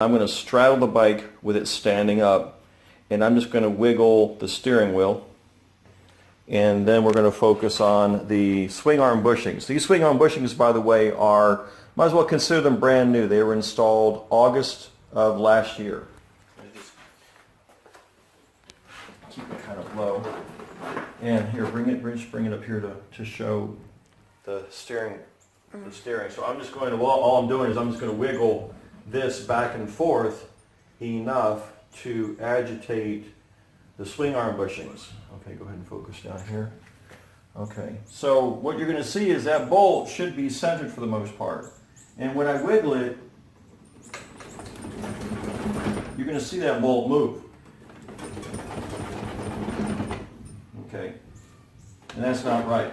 I'm going to straddle the bike with it standing up, and I'm just going to wiggle the steering wheel. And then we're going to focus on the swing arm bushings. These swing arm bushings, by the way, are, might as well consider them brand new. They were installed August of last year. Keep it kind of low. And here, bring it up here to show the steering. So I'm just going to, well, all I'm doing is I'm just going to wiggle this back and forth enough to agitate the swing arm bushings. Okay, go ahead and focus down here. Okay, so what you're going to see is that bolt should be centered for the most part. And when I wiggle it, you're going to see that bolt move. Okay, and that's not right.